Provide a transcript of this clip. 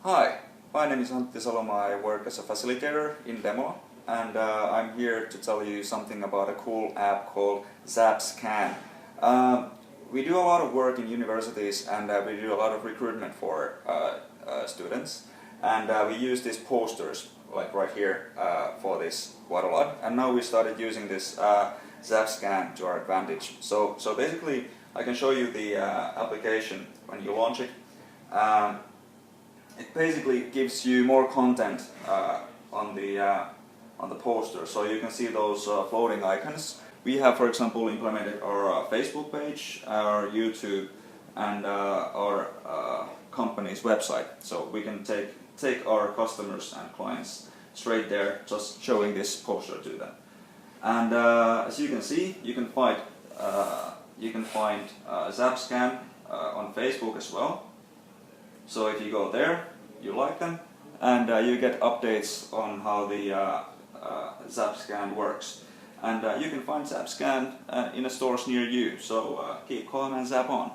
Hi, my name is Antti Saloma. I work as a facilitator in Demo, and I'm here to tell you something about a cool app called ZapScan. We do a lot of work in universities, and we do a lot of recruitment for students, and we use these posters like right here for this quite a lot. And now we started using this ZapScan to our advantage. So basically, I can show you the application when you launch it. It basically gives you more content on the poster, so you can see those floating icons. We have, for example, implemented our Facebook page, our YouTube, and our company's website. So we can take our customers and clients straight there, just showing this poster to them. And as you can see, you can find ZapScan on Facebook as well. So if you go there, you like them, and you get updates on how the ZapScan works. And you can find ZapScan in the stores near you, so keep calm and zap on.